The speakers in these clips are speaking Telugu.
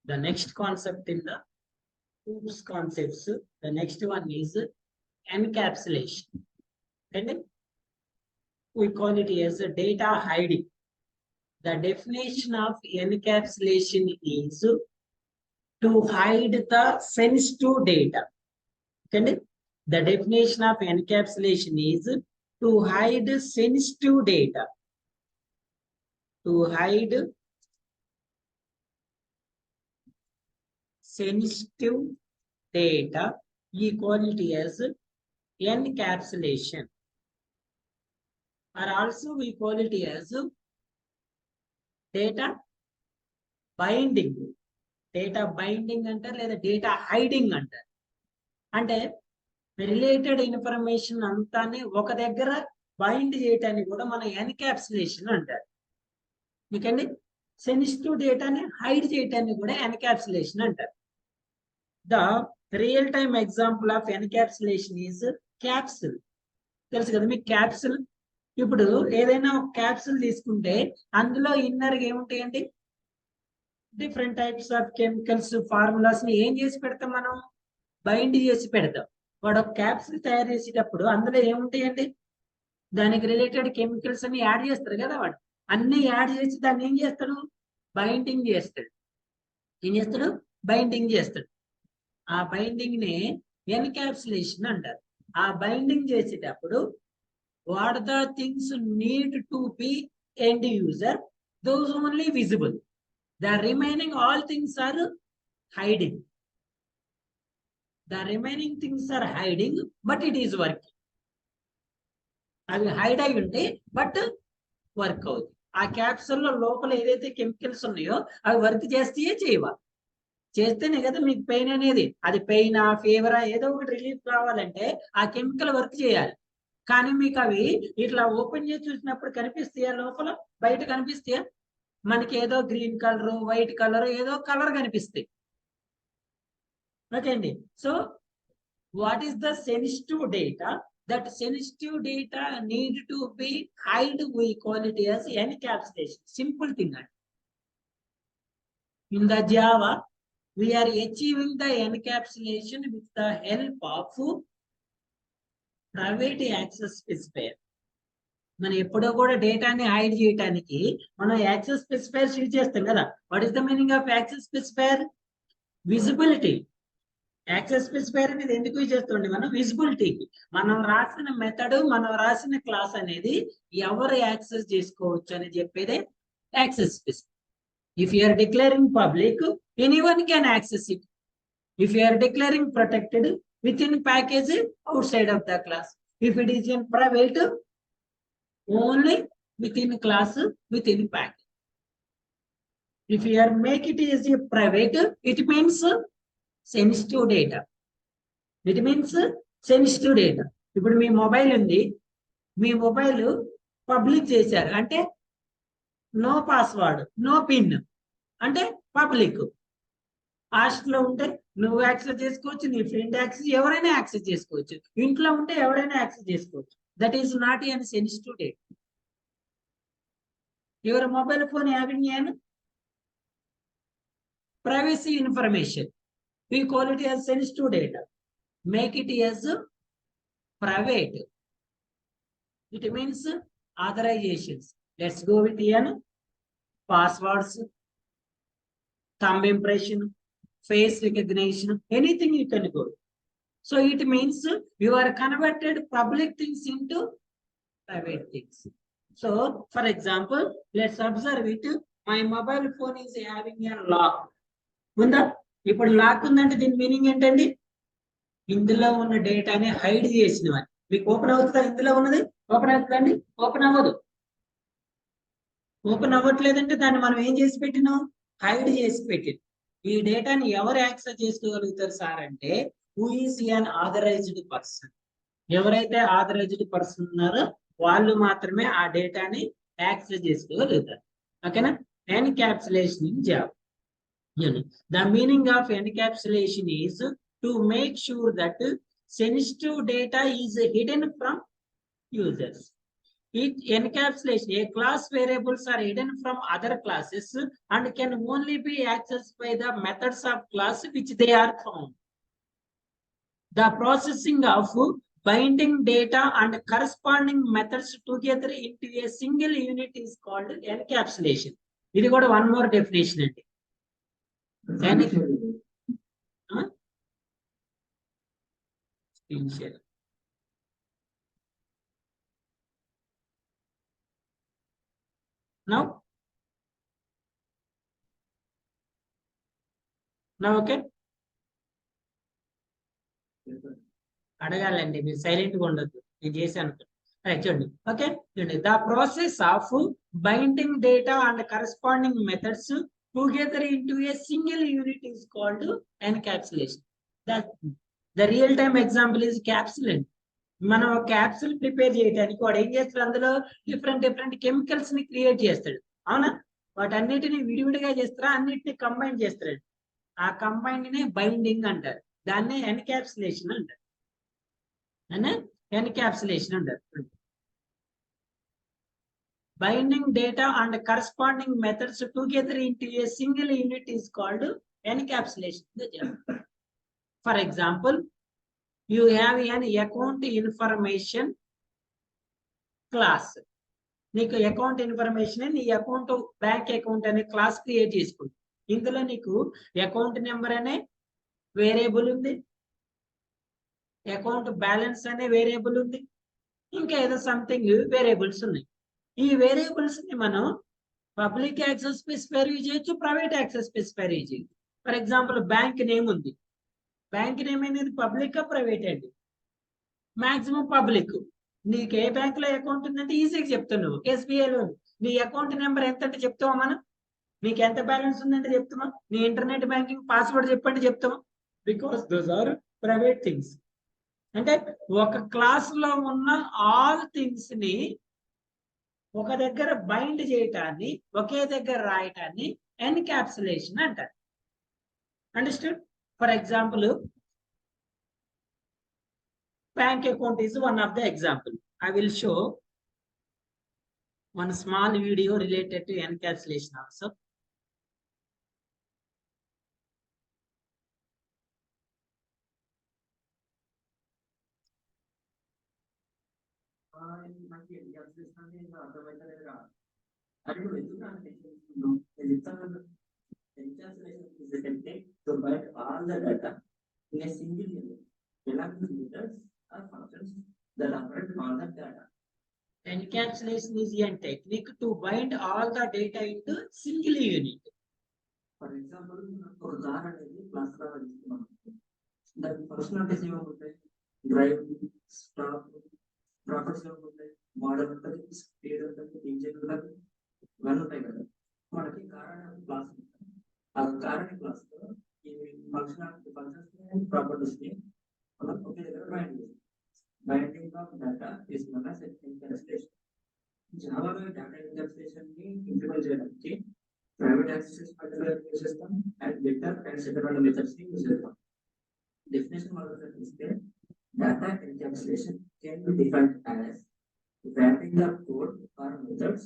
The next concept in the OOPS concepts, the next one is encapsulation. And we call it as a data hiding. The definition of encapsulation is to hide the sensitive data. Okay? The definition of encapsulation is to hide sensitive data. To hide sensitive data, we call it as encapsulation. Or also we call it as data binding. Data binding అంటారు లేదా డేటా హైడింగ్ అంటారు. అంటే రిలేటెడ్ ఇన్ఫర్మేషన్ అంతానే ఒక దగ్గర బైండ్ చేయటానికి కూడా మన ఎన్క్యాప్సులేషన్ అంటారు. మీకండి సెన్సిటివ్ డేటాని హైడ్ చేయటానికి కూడా ఎన్క్యాప్సులేషన్ అంటారు. The real time example of encapsulation is capsule. తెలుసు కదా మీకు క్యాప్సుల్. ఇప్పుడు ఏదైనా ఒక క్యాప్సుల్ తీసుకుంటే అందులో ఇన్నర్గా ఏముంటాయండి, different types of chemicals formulas ని ఏం చేసి పెడతాం, మనం బైండ్ చేసి పెడతాం. వాడు ఒక క్యాప్సుల్ తయారు చేసేటప్పుడు అందులో ఏముంటాయండి, దానికి రిలేటెడ్ కెమికల్స్ అన్ని యాడ్ చేస్తారు కదా. వాడు అన్ని యాడ్ చేసి దాన్ని ఏం చేస్తాడు, బైండింగ్ చేస్తాడు. ఏం చేస్తాడు, బైండింగ్ చేస్తాడు. ఆ బైండింగ్ ని ఎన్క్యాప్సులేషన్ అంటారు. ఆ బైండింగ్ చేసేటప్పుడు what the things need to be end user, those only visible. The remaining all things are hiding. The remaining things are hiding, but it is working. అవి హైడ్ అయి ఉంటే బట్ వర్క్ అవుతుంది. ఆ క్యాప్సూల్ లో లోపల ఏదైతే కెమికల్స్ ఉన్నాయో అవి వర్క్ చేస్తే చేయవా, చేస్తేనే కదా మీకు పెయిన్ అనేది. అది పెయినా ఫీవరా ఏదో ఒకటి రిలీఫ్ కావాలంటే ఆ కెమికల్ వర్క్ చేయాలి. కానీ మీకు అవి ఇట్లా ఓపెన్ చేసి చూసినప్పుడు కనిపిస్తాయా, లోపల బయట కనిపిస్తాయా? మనకి ఏదో గ్రీన్ కలర్, వైట్ కలర్, ఏదో కలర్ కనిపిస్తాయి. ఓకే అండి. So what is the sensitive data? That sensitive data need to be hide, we call it as encapsulation. Simple thing అండి. In the Java we are achieving the encapsulation with the help of private access specifier. మనం ఎప్పుడో కూడా డేటాని హైడ్ చేయడానికి మనం యాక్సెస్ స్పెసిఫైర్ యూజ్ చేస్తాం కదా. What is the meaning of access specifier? Visibility. Access specifier అనేది ఎందుకు యూజ్ చేస్తామండి మనం? విజిబిలిటీకి. మనం రాసిన మెథడ్, మనం రాసిన క్లాస్ అనేది ఎవరు యాక్సెస్ చేసుకోవచ్చు అని చెప్పేదే access specifier. If you are declaring public, anyone can access it. If you are declaring protected within package, outside of the class. If it is in private, only within class, within package. If you are make it as a private, it means sensitive data. It means sensitive data. ఇప్పుడు మీ మొబైల్ ఉంది, మీ మొబైల్ పబ్లిక్ చేశారు అంటే నో పాస్వర్డ్, నో పిన్ అంటే పబ్లిక్. హాస్టల్లో ఉంటే నువ్వు యాక్సెస్ చేసుకోవచ్చు, నీ ఫ్రెండ్ యాక్సెస్, ఎవరైనా యాక్సెస్ చేసుకోవచ్చు. ఇంట్లో ఉంటే ఎవరైనా యాక్సెస్ చేసుకోవచ్చు. That is not a sensitive data. Your mobile phone having an privacy information, we call it as sensitive data. Make it as private. It means authorizations. Let's go with an passwords, thumb impression, face recognition, anything you can go. So it means you are converted public things into private things. So for example, let's observe it. My mobile phone is having a lock. ఉందా? ఇప్పుడు లాక్ ఉందంటే దీని మీనింగ్ ఏంటండి? ఇందులో ఉన్న డేటాని హైడ్ చేసినవని. మీకు ఓపెన్ అవుతుందా? ఇందులో ఉన్నది ఓపెన్ అవుతుందండి? ఓపెన్ అవ్వదు. ఓపెన్ అవ్వట్లేదంటే దాన్ని మనం ఏం చేసి పెట్టినాం? హైడ్ చేసి పెట్టినాం. ఈ డేటాని ఎవరు యాక్సెస్ చేసుకోగలుగుతారు సార్ అంటే, who is an authorized person. ఎవరైతే ఆథరైజ్డ్ పర్సన్ ఉన్నారో వాళ్ళు మాత్రమే ఆ డేటాని యాక్సెస్ చేసుకోగలుగుతారు. ఓకేనా? Encapsulation in Java. The meaning of encapsulation is to make sure that sensitive data is hidden from users. Each encapsulation, a class variables are hidden from other classes and can only be accessed by the methods of class which they are found. The processing of binding data and corresponding methods together into a single unit is called encapsulation. ఇది కూడా one more definition అండి. Screen share. Now okay. అడగాలండి, మీరు సైలెంట్ గా ఉండొద్దు, నేను చేశాను చూడండి. ఓకే చూడండి, the process of binding data and corresponding methods together into a single unit is called encapsulation. The real time example is capsule అండి. మనం క్యాప్సుల్ ప్రిపేర్ చేయడానికి వాడు ఏం చేస్తాడు, అందులో డిఫరెంట్ కెమికల్స్ ని క్రియేట్ చేస్తాడు, అవునా? వాటన్నిటిని విడివిడిగా చేస్తారా, అన్నిటిని కంబైన్ చేస్తాడు. ఆ కంబైన్ ని బైండింగ్ అంటారు, దాన్నే ఎన్కాప్సులేషన్ అంటారు. ఎన్కాప్సులేషన్ అంటారు. Binding data and corresponding methods together into a single unit is called encapsulation. For example, you have an account information class. నీకు అకౌంట్ ఇన్ఫర్మేషన్, నీ అకౌంట్ బ్యాంక్ అకౌంట్ అనే క్లాస్ క్రియేట్ చేసుకుంది. ఇందులో నీకు అకౌంట్ నెంబర్ అనే వేరియబుల్ ఉంది, అకౌంట్ బ్యాలెన్స్ అనే వేరియబుల్ ఉంది, ఇంకా ఏదో సంథింగ్ వేరియబుల్స్ ఉన్నాయి. ఈ వేరియబుల్స్ ని మనం పబ్లిక్ యాక్సెస్ స్పెసిఫైర్ చేయొచ్చు, ప్రైవేట్ యాక్సెస్ స్పెసిఫైర్ చేయొచ్చు. ఫర్ ఎగ్జాంపుల్, బ్యాంక్ నేమ్ ఉంది. బ్యాంక్ నేమ్ అనేది పబ్లిక్ ప్రైవేట్ అండి? Maximum public. నీకు ఏ బ్యాంక్ లో అకౌంట్ ఉందంటే ఈజీగా చెప్తావు. నువ్వు ఎస్బీఐలో నీ అకౌంట్ నెంబర్ ఎంత అంటే చెప్తావా? మనం నీకు ఎంత బ్యాలెన్స్ ఉందంటే చెప్తామా? నీ ఇంటర్నెట్ బ్యాంకింగ్ పాస్వర్డ్ చెప్పండి చెప్తామా? Because those are private things. అంటే ఒక క్లాస్ లో ఉన్న ఆల్ థింగ్స్ ని ఒక దగ్గర బైండ్ చేయటాన్ని, ఒకే దగ్గర రాయటాన్ని ఎన్కాప్సులేషన్ అంటారు. Understood? For example, bank account is one of the example. I will show one small video related to encapsulation also. To bind all the data in a single unit belonging to methods or functions that operate on the data. Encapsulation is a technique to bind all the data into single unit. For example, for udaharana అనేది క్లాస్ గా తీసుకున్నాం. దాని ఫంక్షనాలిటీస్ ఏముంటాయి? డ్రైవ్, స్టాప్, ప్రాపర్టీస్ ఏముంటాయి? మోడల్ ఉంటుంది, స్పీడ్ ఉంటుంది, ఇంజిన్ ఉంటుంది, ఇవన్నీ ఉంటాయి కదా. మనకి కారణం క్లాస్ ఉంటుంది. ఆ కారణ క్లాస్ లో ఈ ఫంక్షన్స్ ప్రాపర్టీస్ ని మనం ఒకే దగ్గర బైండ్ చేస్తాం. Binding of data is known as encapsulation. జావాలో డేటా ఎన్కాప్సులేషన్ ని ఇంప్లిమెంట్ చేయడానికి ప్రైవేట్ యాక్సెస్ మెథడ్ యూజ్ చేస్తాం and vector and settlement methods ని యూజ్ చేస్తాం. డెఫినేషన్ మనం చూస్తే data encapsulation can be defined as wrapping the code or methods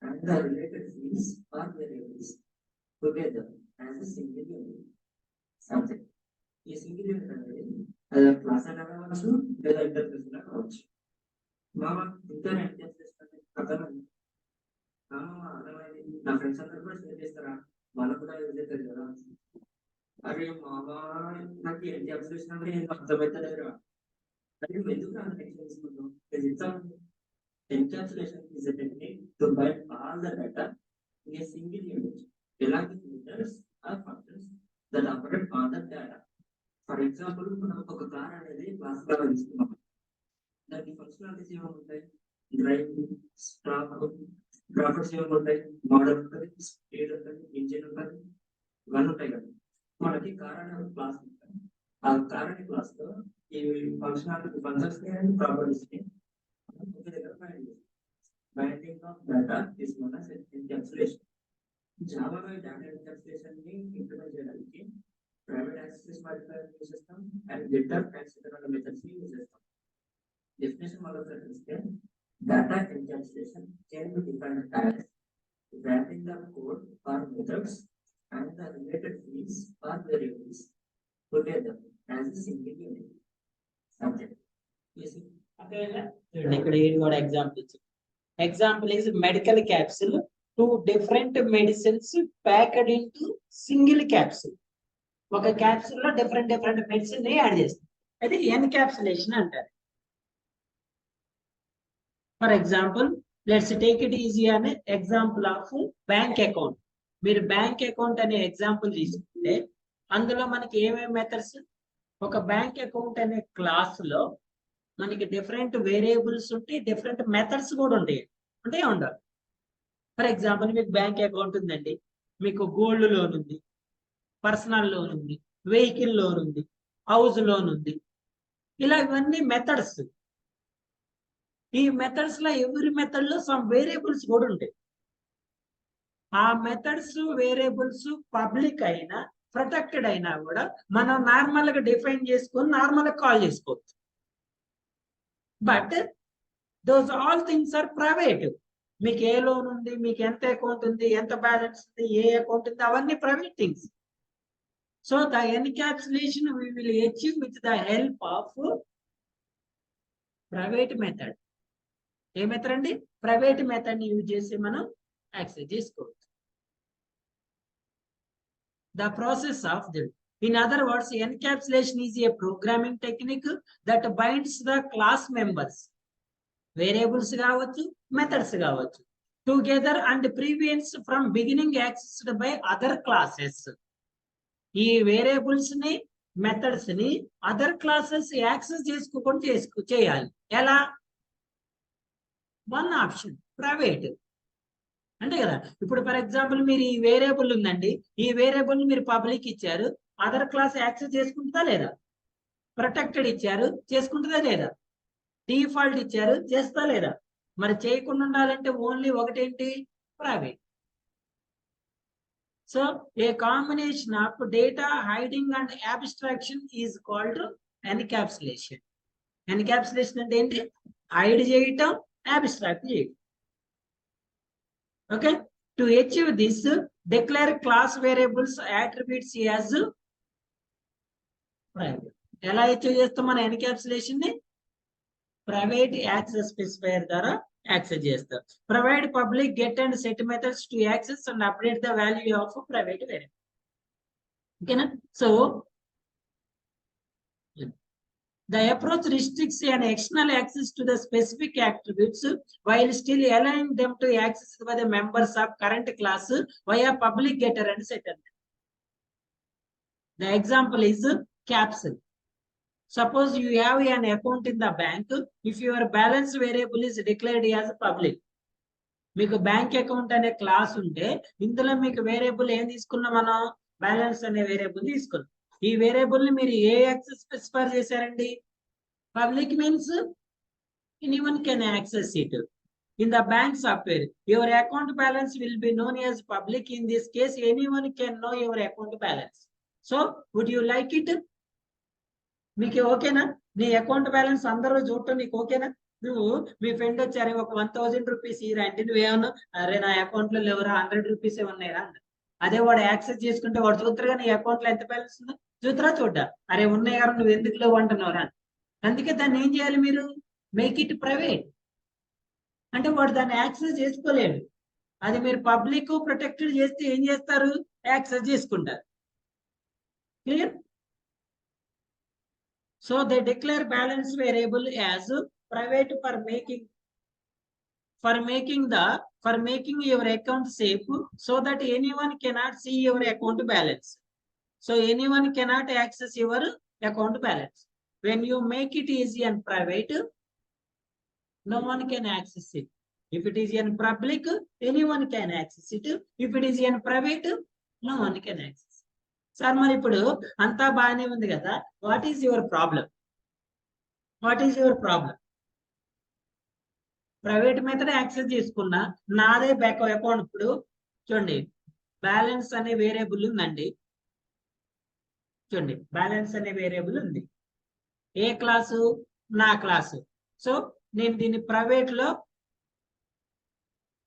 and the related fields or variables together as a single unit. Something. ఈ సింగిల్ యూనిట్ అనేది అది క్లాస్ అయినా కావచ్చు లేదా ఇంటర్ఫేస్ అయినా కావచ్చు. మామ ఇంటర్ ఎన్కాప్సులేషన్ అర్థమైంది? అర్థమైంది. నా ఫ్రెండ్స్ అందరూ కూడా షేర్ చేస్తారా? వాళ్ళకు కూడా యూజ్ అవుతుంది కదా. అరే మామా, నాకు ఎన్కాప్సులేషన్ అంటే అర్థమవుతలేదురా. అది ఎందుకు నాకు టెన్షన్ తీసుకుంటాం? Encapsulation is a technique to bind all the data in a single unit belonging to methods or functions that operate on the data. For example, మనం ఒక కార్ అనేది క్లాస్ గా తీసుకున్నాం. దానికి ఫంక్షనాలిటీస్ ఏముంటాయి? డ్రైవ్, స్టాప్, ప్రాపర్టీస్ ఏముంటాయి? మోడల్ ఉంటుంది, స్పీడ్ ఉంటుంది, ఇంజిన్ ఉంటుంది, ఇవన్నీ ఉంటాయి కదా. మనకి కార్ అనే క్లాస్ ఉంటుంది. ఆ కార్ అనే క్లాస్ లో ఈ ఫంక్షన్స్ ని ప్రాపర్టీస్ ని binding of data is known as encapsulation. Java లో డేటా ఎన్కాప్సులేషన్ ని ఇంప్లిమెంట్ చేయడానికి ప్రైవేట్ యాక్సెస్ మెథడ్ యూజ్ చేస్తాం and vector and settlement methods ని యూజ్ చేస్తాం. డెఫినేషన్ మనం చూస్తే data encapsulation administration can be defined as wrapping the code or methods and the related fields or variables together as a single unit. Subject. You see? ఇక్కడ ఏది కూడా ఎగ్జాంపుల్ ఇచ్చి example is medical capsule 2 different medicines packed into single capsule. ఒక క్యాప్సిల్ లో డిఫరెంట్ మెడిసిన్ ని యాడ్ చేస్తాం, అది ఎన్క్యాప్సులేషన్ అంటారు. For example let's take it easy అనే ఎగ్జాంపుల్ ఆఫ్ బ్యాంక్ అకౌంట్. మీరు బ్యాంక్ అకౌంట్ అనే ఎగ్జాంపుల్ తీసుకుంటే అందులో మనకి ఏమేమి మెథడ్స్, ఒక బ్యాంక్ అకౌంట్ అనే క్లాస్ లో మనకి డిఫరెంట్ వేరియబుల్స్ ఉంటాయి, డిఫరెంట్ మెథడ్స్ కూడా ఉంటాయి, అంటే ఉండాలి. ఫర్ ఎగ్జాంపుల్ మీకు బ్యాంక్ అకౌంట్ ఉందండి, మీకు గోల్డ్ లోన్ ఉంది, పర్సనల్ లోన్ ఉంది, వెహికల్ లోన్ ఉంది, హౌస్ లోన్ ఉంది, ఇలా ఇవన్నీ మెథడ్స్. ఈ మెథడ్స్ లో ఎవరి మెథడ్ లో సమ్ వేరియబుల్స్ కూడా ఉంటాయి. ఆ మెథడ్స్ వేరియబుల్స్ పబ్లిక్ అయినా ప్రొటెక్టెడ్ అయినా కూడా మనం నార్మల్ గా డిఫైన్ చేసుకొని నార్మల్ గా కాల్ చేసుకోవచ్చు. But those all things or private. మీకు ఏ లోన్ ఉంది, మీకు ఎంత అకౌంట్ ఉంది, ఎంత బ్యాలెన్స్ ఉంది, ఏ అకౌంట్ ఉంది, అవన్నీ private things. So the encapsulation we will achieve with the help of private method. A method అండి? ప్రైవేట్ మెథడ్ ని యూజ్ చేసి మనం యాక్సెస్ చేసుకోవచ్చు. The process of the, in other words, encapsulation is a programming technique that binds the class members, variables కావచ్చు, methods కావచ్చు, together and prevents from beginning accessed by other classes. ఈ వేరియబుల్స్ ని మెథడ్స్ ని అదర్ క్లాసెస్ యాక్సెస్ చేసుకోకుండా చేయాలి. ఎలా? One option private. అంతే కదా. ఇప్పుడు ఫర్ ఎగ్జాంపుల్ మీరు ఈ వేరియబుల్ ఉందండి, ఈ వేరియబుల్ మీరు పబ్లిక్ ఇచ్చారు, అదర్ క్లాస్ యాక్సెస్ చేసుకుంటుందా లేదా? ప్రొటెక్టెడ్ ఇచ్చారు, చేసుకుంటుందా లేదా? డిఫాల్ట్ ఇచ్చారు, చేస్తా లేదా? మరి చేయకుండా ఉండాలంటే ఓన్లీ ఒకటేంటి? Private. So a combination of data hiding and abstraction is called encapsulation. Encapsulation అంటే ఏంటి? హైడ్ చేయటం, అబ్స్ట్రాక్ట్ చేయటం. Okay, to achieve this, declare class variables attributes as private. ఎలా అచీవ్ చేస్తాం మన ఎన్క్యాప్సులేషన్ ని? ప్రైవేట్ యాక్సెస్ స్పెసిఫైయర్ ద్వారా యాక్సెస్ చేస్తాం. Provide public get and set methods to access and update the value of private variable. ఓకేనా? So the approach restricts an external access to the specific attributes while still allowing them to access by the members of current class via public getter and setter. The example is capsule. Suppose you have an account in the bank. If your balance variable is declared as public, మీకు బ్యాంక్ అకౌంట్ అనే క్లాస్ ఉంటే ఇందులో మీకు వేరియబుల్ ఏం తీసుకున్నాం మనం? బ్యాలెన్స్ అనే వేరియబుల్ తీసుకున్నాం. ఈ వేరియబుల్ ని మీరు ఏ యాక్సెస్ స్పెసిఫై చేశారండి? Public means anyone can access it. In the bank software, your account balance will be known as public. In this case, anyone can know your account balance. So, would you like it? మీకు ఓకేనా? నీ అకౌంట్ బ్యాలెన్స్ అందరూ చూడటం నీకు ఓకేనా? నువ్వు మీ ఫ్రెండ్ వచ్చారు, ఒక 1000 రూపీస్ ఇరా అంటే నువ్వేమన్నా, అరే నా అకౌంట్ లో లేవరా, 100 రూపీస్ ఉన్నాయిరా అన్న. అదే వాడు యాక్సెస్ చేసుకుంటే వాడు చూద్దరుగా నీ అకౌంట్ లో ఎంత బ్యాలెన్స్ ఉందో, చూద్దరా? చూడ్డా, అరే ఉన్నాయి కదా నువ్వు ఎందుకు లేవు అంటున్నావురా. అందుకే దాన్ని ఏం చేయాలి మీరు? Make it private. అంటే వాడు దాన్ని యాక్సెస్ చేసుకోలేడు. అది మీరు పబ్లిక్ ప్రొటెక్టెడ్ చేస్తే ఏం చేస్తారు? యాక్సెస్ చేసుకుంటారు. Clear? So they declare balance variable as private for making your account safe, so that anyone cannot see your account balance. So anyone cannot access your account balance. When you make it easy and private, no one can access it. If it is in public, anyone can access it. If it is in private, no one can access. Sir మరి ఇప్పుడు అంతా బాగానే ఉంది కదా, what is your problem? What is your problem? Private method access చేసుకున్నా, నాదే బ్యాక్ అకౌంట్. ఇప్పుడు చూడండి, బ్యాలెన్స్ అనే వేరియబుల్ ఉందండి. చూడండి, బ్యాలెన్స్ అనే వేరియబుల్ ఉంది. ఏ క్లాసు? నా క్లాసు. సో నేను దీన్ని ప్రైవేట్ లో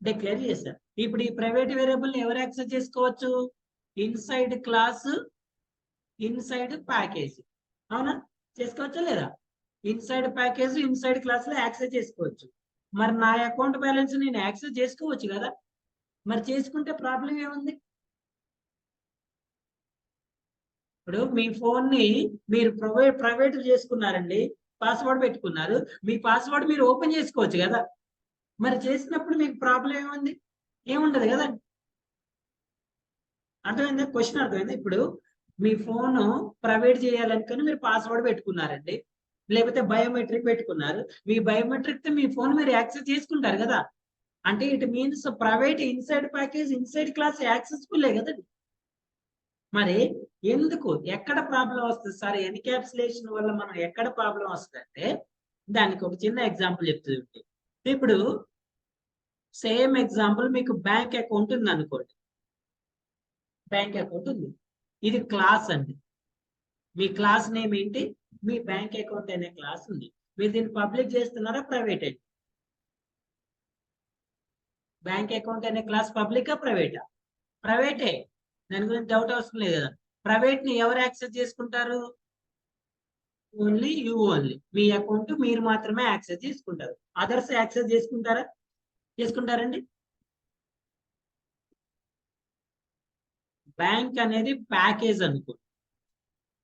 డిక్లేర్ చేశారు. ఇప్పుడు ఈ ప్రైవేట్ వేరియబుల్ ఎవరు యాక్సెస్ చేసుకోవచ్చు? Inside class, inside package. అవునా? చేసుకోవచ్చా లేదా? ఇన్సైడ్ ప్యాకేజ్, ఇన్సైడ్ క్లాస్ లో యాక్సెస్ చేసుకోవచ్చు. మరి నా అకౌంట్ బ్యాలెన్స్ నేను యాక్సెస్ చేసుకోవచ్చు కదా? మరి చేసుకుంటే ప్రాబ్లం ఏముంది? ఇప్పుడు మీ ఫోన్ ని మీరు ప్రైవేట్ చేసుకున్నారండి, పాస్వర్డ్ పెట్టుకున్నారు. మీ పాస్వర్డ్ మీరు ఓపెన్ చేసుకోవచ్చు కదా? మరి చేసినప్పుడు మీకు ప్రాబ్లం ఏముంది? ఏముండదు కదా? అర్థమైందా? క్వశ్చన్ అర్థమైందా? ఇప్పుడు మీ ఫోన్ ప్రైవేట్ చేయాలనుకుని మీరు పాస్వర్డ్ పెట్టుకున్నారండి, లేకపోతే బయోమెట్రిక్ పెట్టుకున్నారు. మీ బయోమెట్రిక్ తో మీ ఫోన్ మీరు యాక్సెస్ చేసుకుంటారు కదా? అంటే it means private inside package, inside class యాక్సెస్ఫుల్లే కదండి. మరి ఎందుకు, ఎక్కడ ప్రాబ్లం వస్తుంది సార్? ఎన్క్యాప్సులేషన్ వల్ల మనం ఎక్కడ ప్రాబ్లం వస్తుందంటే, దానికి ఒక చిన్న ఎగ్జాంపుల్ చెప్తుంది. ఇప్పుడు సేమ్ ఎగ్జాంపుల్, మీకు బ్యాంక్ అకౌంట్ ఉంది అనుకోండి. బ్యాంక్ అకౌంట్ ఉంది, ఇది క్లాస్ అండి. మీ క్లాస్ నేమ్ ఏంటి? మీ బ్యాంక్ అకౌంట్ అనే క్లాస్ ఉంది. మీరు దీన్ని పబ్లిక్ చేస్తున్నారా, ప్రైవేట్? బ్యాంక్ అకౌంట్ అనే క్లాస్ పబ్లికా, ప్రైవేటా? ప్రైవేటే. దాని గురించి డౌట్ అవసరం లేదు కదా. ప్రైవేట్ ని ఎవరు యాక్సెస్ చేసుకుంటారు? Only you only. Me account మీరు మాత్రమే యాక్సెస్ చేసుకుంటారు. అదర్స్ యాక్సెస్ చేసుకుంటారా? చేసుకుంటారండి? బ్యాంక్ అనేది ప్యాకేజ్ అనుకో.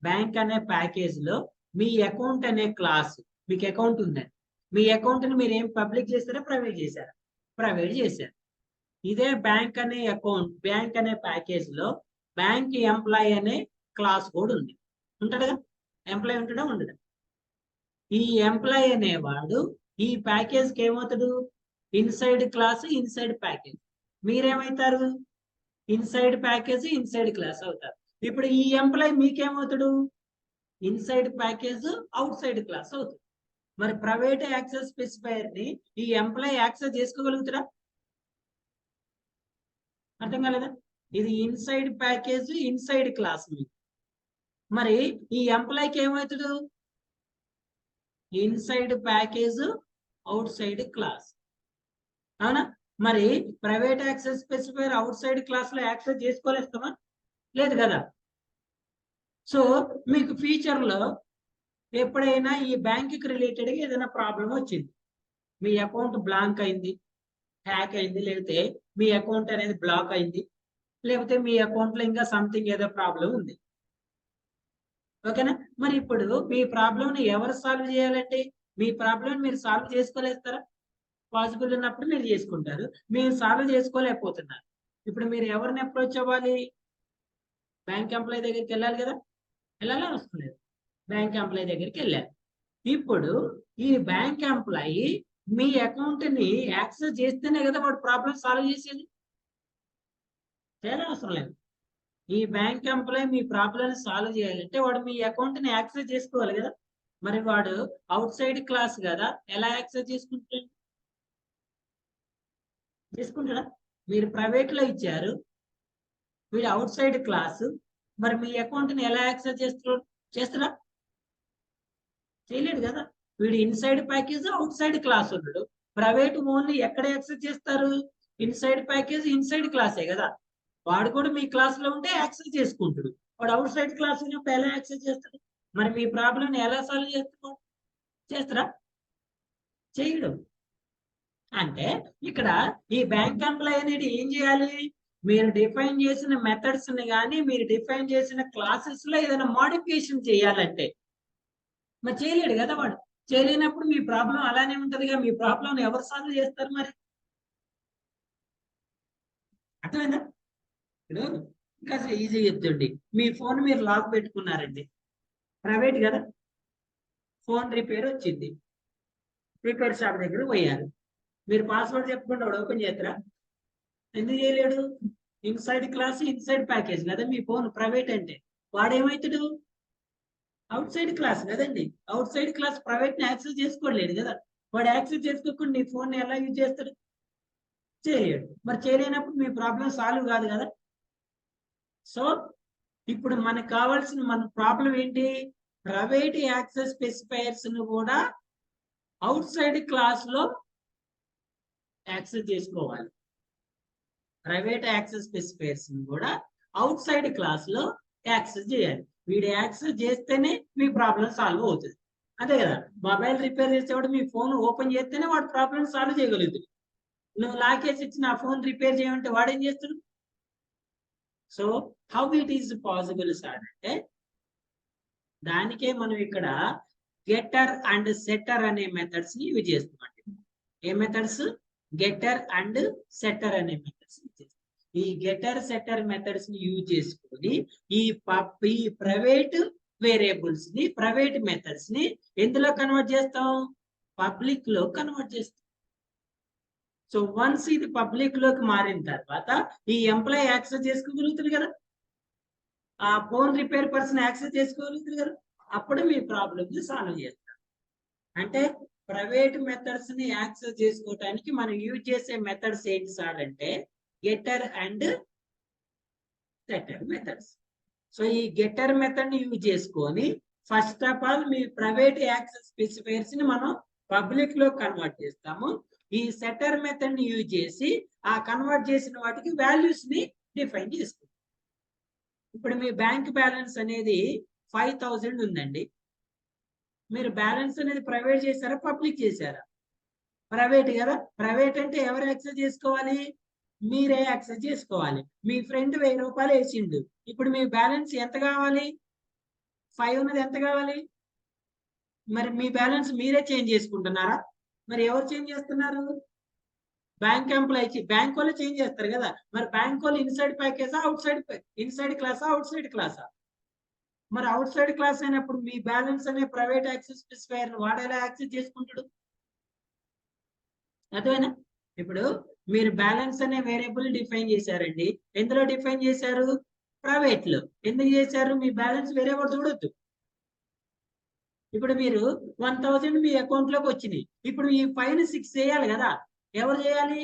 బ్యాంక్ అనే ప్యాకేజ్ లో మీ అకౌంట్ అనే క్లాస్, మీకు అకౌంట్ ఉందండి. మీ అకౌంట్ ని మీరు ఏం పబ్లిక్ చేస్తారా, ప్రైవేట్ చేశారా? ప్రైవేట్ చేశారు. ఇదే బ్యాంక్ అనే అకౌంట్, బ్యాంక్ అనే ప్యాకేజ్ లో బ్యాంక్ ఎంప్లాయ్ అనే క్లాస్ కూడా ఉంది. ఉంటాడుగా? ఎంప్లాయ్ ఉంటాడా, ఉండడా? ఈ ఎంప్లాయ్ అనేవాడు ఈ ప్యాకేజ్ కి ఏమవుతాడు? Inside class, inside package. మీరేమవుతారు? ఇన్సైడ్ ప్యాకేజ్, ఇన్సైడ్ క్లాస్ అవుతారు. ఇప్పుడు ఈ ఎంప్లాయ్ మీకేమవుతాడు? Inside package, outside class అవుతుంది. మరి ప్రైవేట్ యాక్సెస్ స్పెసిఫైయర్ ని ఈ ఎంప్లాయ్ యాక్సెస్ చేసుకోగలుగుతారా? అర్థం కాలేదా? ఇది ఇన్సైడ్ ప్యాకేజ్, ఇన్సైడ్ క్లాస్. మరి ఈ ఎంప్లాయ్కి ఏమవుతాడు? Inside package, outside class. అవునా? మరి private access specifier out side class లో యాక్సెస్ చేసుకోలేస్తామా? లేదు కదా. సో మీకు ఫ్యూచర్ లో ఎప్పుడైనా ఈ బ్యాంక్ కి రిలేటెడ్ గా ఏదైనా ప్రాబ్లం వచ్చింది, మీ అకౌంట్ బ్లాంక్ అయింది, హ్యాక్ అయింది, లేకపోతే మీ అకౌంట్ అనేది బ్లాక్ అయింది, లేకపోతే మీ అకౌంట్ లో ఇంకా సంథింగ్ ఏదో ప్రాబ్లం ఉంది. ఓకేనా? మరి ఇప్పుడు మీ ప్రాబ్లం ని ఎవరు సాల్వ్ చేయాలంటే, మీ ప్రాబ్లం మీరు సాల్వ్ చేసుకోలేస్తారా? పాసిబుల్ ఉన్నప్పుడు మీరు చేసుకుంటారు. మీరు సాల్వ్ చేసుకోలేకపోతున్నారు. ఇప్పుడు మీరు ఎవరిని అప్రోచ్ అవ్వాలి? బ్యాంక్ ఎంప్లాయ్ దగ్గరికి వెళ్ళాలి కదా? వెళ్ళాలా, అవసరం లేదు. బ్యాంక్ ఎంప్లాయ్ దగ్గరికి వెళ్ళారు. ఇప్పుడు ఈ బ్యాంక్ ఎంప్లాయ్ మీ అకౌంట్ ని యాక్సెస్ చేస్తేనే కదా వాడు ప్రాబ్లం సాల్వ్ చేసేది. చాలా అవసరం లేదు. ఈ బ్యాంక్ ఎంప్లాయ్ మీ ప్రాబ్లం సాల్వ్ చేయాలంటే వాడు మీ అకౌంట్ ని యాక్సెస్ చేసుకోవాలి కదా. మరి వాడు అవుట్ సైడ్ క్లాస్ కదా, ఎలా యాక్సెస్ చేసుకుంటాడా? మీరు ప్రైవేట్ లో ఇచ్చారు, వీడు అవుట్ సైడ్ క్లాస్, మరి మీ అకౌంట్ ని ఎలా యాక్సెస్ చేస్తారా? చేయలేడు కదా. వీడు inside package, outside class ఉన్నాడు. ప్రైవేట్ ఓన్లీ ఎక్కడ యాక్సెస్ చేస్తారు? ఇన్సైడ్ ప్యాకేజ్, ఇన్సైడ్ క్లాసే కదా. వాడు కూడా మీ క్లాస్ లో ఉంటే యాక్సెస్ చేసుకుంటాడు. వాడు అవుట్ సైడ్ క్లాస్ ఉన్నప్పుడు ఎలా యాక్సెస్ చేస్తాడు? మరి మీ ప్రాబ్లం ఎలా సాల్వ్ చేస్తాడు? చేస్తారా? చేయడు. అంటే ఇక్కడ ఈ బ్యాంక్ ఎంప్లాయ్ అనేది ఏం చేయాలి? మీరు డిఫైన్ చేసిన మెథడ్స్ ని కానీ, మీరు డిఫైన్ చేసిన క్లాసెస్ లో ఏదైనా మోడిఫికేషన్ చేయాలంటే మరి చేయలేడు కదా వాడు. చేయలేనప్పుడు మీ ప్రాబ్లం అలానే ఉంటదిగా. మీ ప్రాబ్లం ఎవరు సాల్వ్ చేస్తారు మరి? అర్థమైందా? ఇప్పుడు ఇంకా ఈజీ చెప్తుండి. మీ ఫోన్ మీరు లాక్ పెట్టుకున్నారండి, ప్రైవేట్ కదా. ఫోన్ రిపేర్ వచ్చింది, రిపేర్ షాప్ దగ్గర పోయారు. మీరు పాస్వర్డ్ చెప్పకుండా వాడు ఓపెన్ చేస్తారా? ఎందుకు చేయలేడు? ఇన్సైడ్ క్లాస్, ఇన్సైడ్ ప్యాకేజ్ కదా మీ ఫోన్. ప్రైవేట్ అంటే వాడేమవుతాడు? అవుట్ సైడ్ క్లాస్ కదండి. అవుట్ సైడ్ క్లాస్ ప్రైవేట్ ని యాక్సెస్ చేసుకోలేడు కదా. వాడు యాక్సెస్ చేసుకోకుండా నీ ఫోన్ ని ఎలా యూజ్ చేస్తాడు? చేయలేడు. మరి చేయలేనప్పుడు మీ ప్రాబ్లం సాల్వ్ కాదు కదా. సో ఇప్పుడు మనకు కావాల్సిన మన ప్రాబ్లం ఏంటి? ప్రైవేట్ యాక్సెస్ స్పెసిఫైయర్స్ ను కూడా అవుట్ సైడ్ క్లాస్ లో యాక్సెస్ చేసుకోవాలి. ప్రైవేట్ యాక్సెస్ స్పెసిఫైయర్స్ కూడా అవుట్ సైడ్ క్లాస్ లో యాక్సెస్ చేయాలి. వీడు యాక్సెస్ చేస్తేనే మీ ప్రాబ్లం సాల్వ్ అవుతుంది. అంతే కదా, మొబైల్ రిపేర్ చేసేవాడు మీ ఫోన్ ఓపెన్ చేస్తేనే వాడు ప్రాబ్లం సాల్వ్ చేయగలుగుతుంది. నువ్వు లాకేసి ఇచ్చి నా ఫోన్ రిపేర్ చేయమంటే వాడేం చేస్తాడు? So how it is possible sir అంటే, దానికే మనం ఇక్కడ గెటర్ అండ్ సెటర్ అనే మెథడ్స్ ని యూజ్ చేస్తామండి. ఏ మెథడ్స్? గెటర్ అండ్ సెటర్ అనే మెథడ్స్ యూజ్ చేస్తాం. ఈ గెటర్ సెటర్ మెథడ్స్ ని యూజ్ చేసుకొని ఈ ప్రైవేట్ వేరియబుల్స్ ని, ప్రైవేట్ మెథడ్స్ ని ఎందులో కన్వర్ట్ చేస్తాం? పబ్లిక్ లో కన్వర్ట్ చేస్తాం. సో వన్స్ ఇది పబ్లిక్ లోకి మారిన తర్వాత ఈ ఎంప్లాయ్ యాక్సెస్ చేసుకోగలుగుతుంది కదా, ఆ ఫోన్ రిపేర్ పర్సన్ యాక్సెస్ చేసుకోగలుగుతుంది కదా, అప్పుడు మీ ప్రాబ్లమ్ ని సాల్వ్ చేస్తారు. అంటే ప్రైవేట్ మెథడ్స్ ని యాక్సెస్ చేసుకోవడానికి మనం యూజ్ చేసే మెథడ్స్ ఏంటి సార్ అంటే getter and setter methods. So ఈ గెటర్ మెథడ్ ని యూజ్ చేసుకొని ఫస్ట్ ఆఫ్ ఆల్ మీ ప్రైవేట్ యాక్సెస్ స్పెసిఫైయర్స్ ని మనం పబ్లిక్ లో కన్వర్ట్ చేస్తాము. ఈ సెటర్ మెథడ్ ని యూజ్ చేసి ఆ కన్వర్ట్ చేసిన వాటికి వాల్యూస్ ని డిఫైన్ చేసుకుంటాం. ఇప్పుడు మీ బ్యాంక్ బ్యాలెన్స్ అనేది 5,000 ఉందండి. మీరు బ్యాలెన్స్ అనేది ప్రైవేట్ చేశారా, పబ్లిక్ చేశారా? ప్రైవేట్ కదా. ప్రైవేట్ అంటే ఎవరు యాక్సెస్ చేసుకోవాలి? మీరే యాక్సెస్ చేసుకోవాలి. మీ ఫ్రెండ్ 1000 రూపాయలు వేసిండు, ఇప్పుడు మీ బ్యాలెన్స్ ఎంత కావాలి? 5 ఉన్నది ఎంత కావాలి? మరి మీ బ్యాలెన్స్ మీరే చేంజ్ చేసుకుంటున్నారా? మరి ఎవరు చేంజ్ చేస్తున్నారు? బ్యాంక్ ఎంప్లాయీ, బ్యాంక్ వాళ్ళు చేంజ్ చేస్తారు కదా. మరి బ్యాంక్ వాళ్ళు ఇన్సైడ్ ప్యాకేజా, అవుట్ సైడ్, ఇన్సైడ్ క్లాసా, అవుట్ సైడ్ క్లాసా? మరి అవుట్ సైడ్ క్లాస్ అయినప్పుడు మీ బ్యాలెన్స్ అనే ప్రైవేట్ యాక్సెస్ స్పెసిఫైయర్ వాడు ఎలా యాక్సెస్ చేసుకుంటాడు? అదేనా? ఇప్పుడు మీరు బ్యాలెన్స్ అనే వేరియబుల్ డిఫైన్ చేశారండి. ఎందులో డిఫైన్ చేశారు? ప్రైవేట్ లో. ఎందుకు చేశారు? మీ బ్యాలెన్స్ వేరే వాడు చూడొద్దు. ఇప్పుడు మీరు 1,000 మీ అకౌంట్ లోకి వచ్చినాయి. ఇప్పుడు ఈ ఫైన్ 6 చేయాలి కదా. ఎవరు చేయాలి?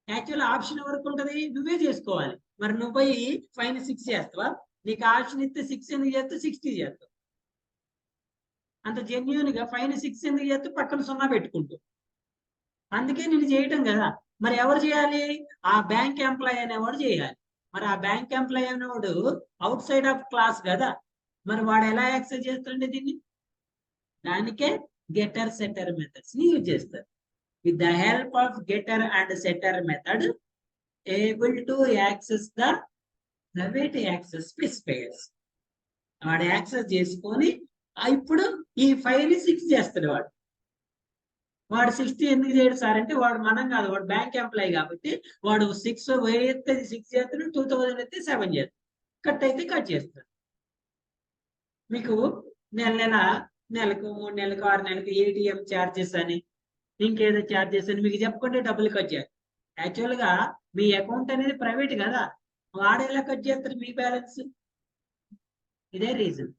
యాక్చువల్ ఆప్షన్ ఎవరికి ఉంటుంది? నువ్వే చేసుకోవాలి. మరి నువ్వు పోయి ఫైన్ 6 చేస్తావా? నీకు ఆప్షన్ ఇస్తే 6 ఎందుకు చేస్తావు? 60 చేస్తావు. అంత జెన్యున్ గా ఫైన్ 6 ఎందుకు చేస్తావు? పక్కన 0 పెట్టుకుంటూ. అందుకే నేను చేయటం కదా. మరి ఎవరు చేయాలి? ఆ బ్యాంక్ ఎంప్లాయీ అనేవాడు చేయాలి. మరి ఆ బ్యాంక్ ఎంప్లాయీ అనేవాడు అవుట్ సైడ్ ఆఫ్ క్లాస్ కదా. మరి వాడు ఎలా యాక్సెస్ చేస్తాడండి దీన్ని? దానికే గెటర్ సెటర్ మెథడ్స్ ని యూజ్ చేస్తారు. With the help of getter and setter method able to access the private access specifiers. వాడు యాక్సెస్ చేసుకొని ఇప్పుడు ఈ ఫైల్ ని 6 చేస్తాడు. వాడు 60 ఎందుకు చేయడు సార్ అంటే, వాడు మనం కాదు, వాడు బ్యాంక్ ఎంప్లాయీ కాబట్టి వాడు 6 ఎత్తే 6 చేస్తాడు, 2000 ఎత్తే 7 చేస్తాడు, కట్ అయితే కట్ చేస్తాడు. మీకు నెలకు 3 నెలలకు 6 నెలలకు ఏటీఎం ఛార్జెస్ అని ఇంకేదో ఛార్జెస్ అని మీకు చెప్పుకుంటే డబ్బులు కట్ చేస్తారు. యాక్చువల్ గా మీ అకౌంట్ అనేది ప్రైవేట్ కదా, వాడు ఎలా కట్ చేస్తారు మీ బ్యాలెన్స్? ఇదే రీజన్.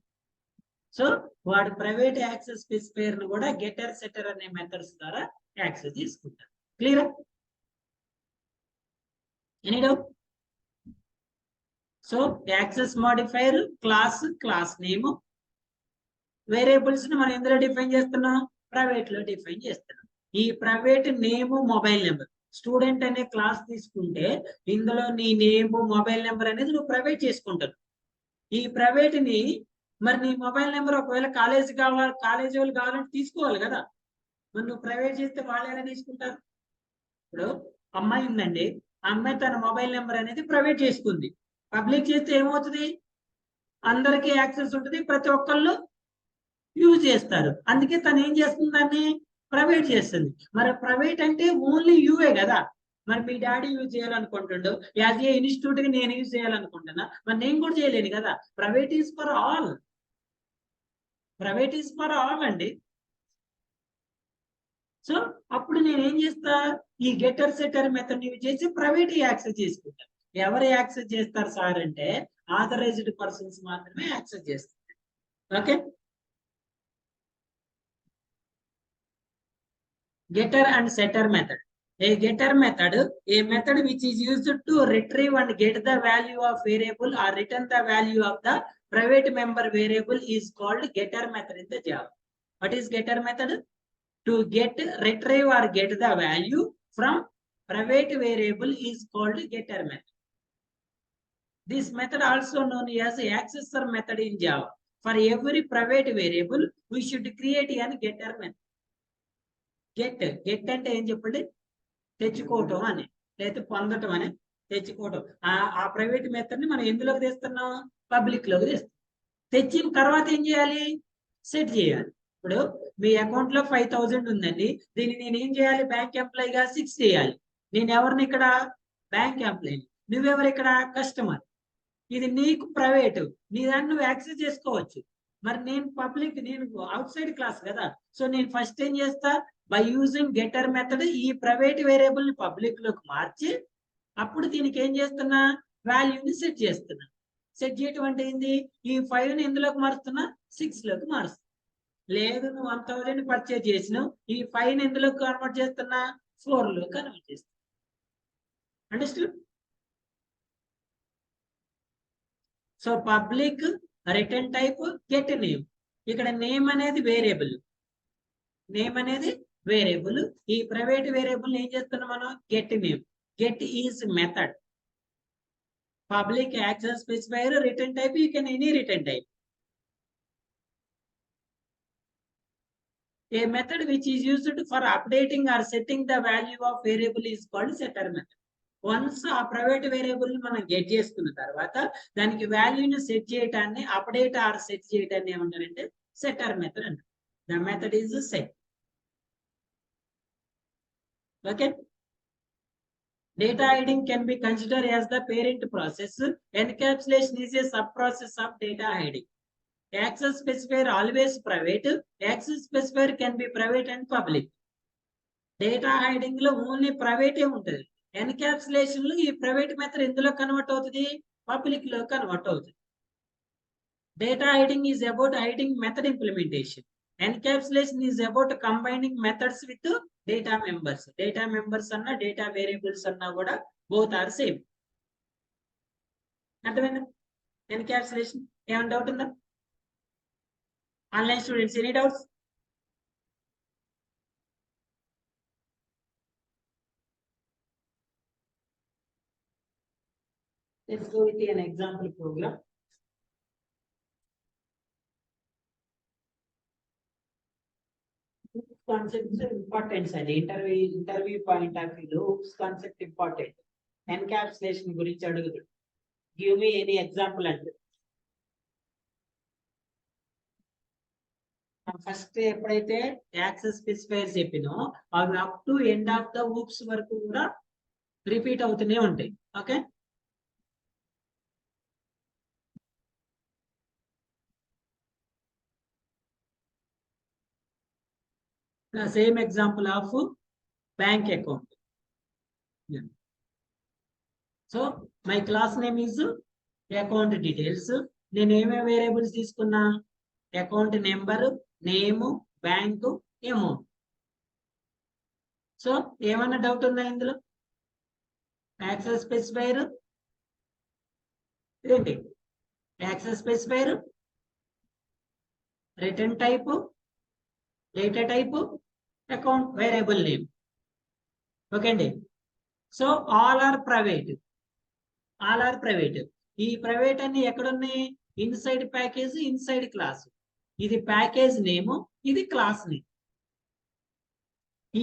సో వాడు ప్రైవేట్ యాక్సెస్ స్పెసిఫైయర్ ను కూడా గెటర్ సెటర్ అనే మెథడ్స్ ద్వారా యాక్సెస్ చేసుకుంటారు. Clear? Any doubt? So access modifier, class name, variables ని మనం ఎందులో డిఫైన్ చేస్తున్నాం? ప్రైవేట్ లో డిఫైన్ చేస్తున్నాం. ఈ private name, mobile number. Student అనే క్లాస్ తీసుకుంటే ఇందులో నీ నేమ్, మొబైల్ నెంబర్ అనేది నువ్వు ప్రైవేట్ చేసుకుంటావు. ఈ ప్రైవేట్ ని మరి నీ మొబైల్ నెంబర్ ఒకవేళ కాలేజీ వాళ్ళు కావాలంటే తీసుకోవాలి కదా. మరి నువ్వు ప్రైవేట్ చేస్తే వాళ్ళు ఎలా తీసుకుంటారు? ఇప్పుడు అమ్మాయి ఉందండి, ఆ అమ్మాయి తన మొబైల్ నెంబర్ అనేది ప్రైవేట్ చేసుకుంది. పబ్లిక్ చేస్తే ఏమవుతుంది? అందరికీ యాక్సెస్ ఉంటుంది, ప్రతి ఒక్కళ్ళు యూజ్ చేస్తారు. అందుకే తను ఏం చేస్తుంది? దాన్ని ప్రైవేట్ చేస్తుంది. మరి ప్రైవేట్ అంటే ఓన్లీ యూఏ కదా. మరి మీ డాడీ యూజ్ చేయాలనుకుంటుండో, యాజ్ ఏ ఇన్స్టిట్యూట్ గా నేను యూజ్ చేయాలనుకుంటున్నా, మరి నేను కూడా చేయలేను కదా. Private is for all. Private is for all అండి. సో అప్పుడు నేను ఏం చేస్తా? ఈ గెటర్ సెటర్ మెథడ్ యూజ్ చేసి ప్రైవేట్ యాక్సెస్ చేసుకుంటా. ఎవరు యాక్సెస్ చేస్తారు సార్ అంటే ఆథరైజ్డ్ పర్సన్స్ మాత్రమే యాక్సెస్ చేస్తారు. Okay. Getter and setter method. A getter method, a method which is used to retrieve and get the value of variable or return the value of the private member variable is called getter method in the Java. What is getter method? To retrieve or get the value from private variable is called getter method. This method also known as accessor method in Java. For every private variable, we should create an getter method. Get అంటే ఏం చెప్పండి, తెచ్చుకోవటం అని, లేదా పొందటం అని, తెచ్చుకోవటం. ఆ ప్రైవేట్ మెథడ్ ని మనం ఎందులోకి తెస్తున్నాం, పబ్లిక్ లోకి తెస్తాం. తెచ్చిన తర్వాత ఏం చేయాలి, సెట్ చేయాలి. ఇప్పుడు మీ అకౌంట్ లో 5,000 ఉందండి, దీన్ని నేను ఏం చేయాలి, బ్యాంక్ ఎంప్లాయీగా 6 చేయాలి. నేను ఎవరిని ఇక్కడ, బ్యాంక్ ఎంప్లాయీ. నువ్వెవరు ఇక్కడ, కస్టమర్. ఇది నీకు ప్రైవేట్, నీ దాన్ని నువ్వు యాక్సెస్ చేసుకోవచ్చు. మరి నేను పబ్లిక్, నేను అవుట్ సైడ్ క్లాస్ కదా. సో నేను ఫస్ట్ ఏం చేస్తా, బై యూజింగ్ గెటర్ మెథడ్ ఈ ప్రైవేట్ వేరియబుల్ ని పబ్లిక్ లోకి మార్చి, అప్పుడు దీనికి ఏం చేస్తున్నా, వాల్యూని సెట్ చేస్తున్నా. సెట్ చేయటం అంటే ఏంది, ఈ 5 ని ఎందులోకి మారుస్తున్నా, 6 లోకి మారుస్తున్నా. లేదు నువ్వు 1,000 పర్చేజ్ చేసినావు, ఈ 5 ని ఎందులోకి కన్వర్ట్ చేస్తున్నా, 4 లోకి కన్వర్ట్ చేస్తున్నా. Understood? So public, return type, get name. ఇక్కడ నేమ్ అనేది వేరియబుల్, నేమ్ అనేది వేరియబుల్. ఈ ప్రైవేట్ వేరియబుల్ ఏం చేస్తున్నాం మనం, get name. Get is method. Public access specifier, return type, you can any return type. A method which is used for updating or setting the value of variable is called setter method. Once ఆ ప్రైవేట్ వేరియబుల్ మనం గెట్ చేసుకున్న తర్వాత దానికి వాల్యూని సెట్ చేయటాన్ని, అప్డేట్ ఆర్ సెట్ చేయటాన్ని ఏమంటారంటే సెటర్ మెథడ్ అంటారు. The method is set. Okay. Data hiding can be considered as the parent process. Encapsulation is a sub process of data hiding. Access specifier always private. Access specifier can be private and public. Data hiding లో ఓన్లీ ప్రైవేటే ఉంటుంది. ఎన్క్యాప్సులేషన్ లో ఈ ప్రైవేట్ మెథడ్ ఎందులో కన్వర్ట్ అవుతుంది, పబ్లిక్ లో కన్వర్ట్ అవుతుంది. Data hiding is about hiding method implementation. Encapsulation is about combining methods with data members. Data members అన్నా డేటా వేరియబుల్స్ అన్నా కూడా బోత్ ఆర్ సేమ్. అర్థమైందా? ఎన్క్యాప్సులేషన్ ఏమైనా డౌట్ ఉందా? Online students, any doubts? Let's go with an example program. Concepts are important, sir. Interview point of view, oops, concept important. Encapsulation గురించి అడుగుతాడు. Give me any example అంటే. ఫస్ట్ ఎప్పుడైతే యాక్సెస్ స్పెసిఫైర్స్ చెప్పినో అవి up to end of the oops వరకు కూడా రిపీట్ అవుతూనే ఉంటాయి. Okay. The same example of bank account. Yeah. So my class name is account details. నేను ఏమేమి వేరియబుల్స్ తీసుకున్నా, account number, name, bank, amount. So ఏమన్నా డౌట్ ఉందా ఇందులో? యాక్సెస్ స్పెసిఫైర్ ఏంటి, access specifier, return type, data type, account variable name. Okay అండి. So all are private, all are private. ఈ ప్రైవేట్ అన్ని ఎక్కడున్నాయి, ఇన్సైడ్ ప్యాకేజ్, ఇన్సైడ్ క్లాస్. ఇది ప్యాకేజ్ నేమ్, ఇది క్లాస్ నేమ్.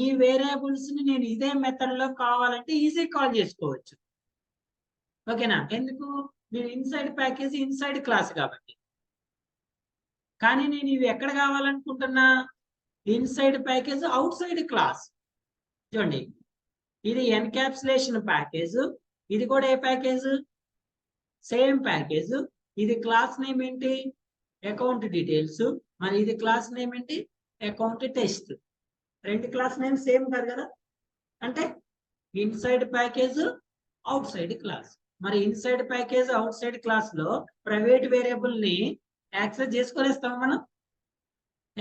ఈ వేరియబుల్స్ ని నేను ఇదే మెథడ్ లో కావాలంటే ఈజీ కాల్ చేసుకోవచ్చు. ఓకేనా? ఎందుకు, నేను ఇన్సైడ్ ప్యాకేజ్, ఇన్సైడ్ క్లాస్ కాబట్టి. కానీ నేను ఇవి ఎక్కడ కావాలనుకుంటున్నా, inside package, outside class. చూడండి, ఇది ఎన్క్యాప్సులేషన్ ప్యాకేజ్, ఇది కూడా ఏ ప్యాకేజ్, సేమ్ ప్యాకేజ్. ఇది క్లాస్ నేమ్ ఏంటి, అకౌంట్ డీటెయిల్స్. మరి ఇది క్లాస్ నేమ్ ఏంటి, అకౌంట్ టెస్ట్. రెండు క్లాస్ నేమ్ సేమ్ కాదు కదా. అంటే inside package, outside class. మరి inside package, outside class లో ప్రైవేట్ వేరియబుల్ ని యాక్సెస్ చేసుకొనేస్తాం మనం,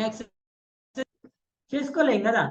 యాక్సెస్ చేసుకోలేం కదా.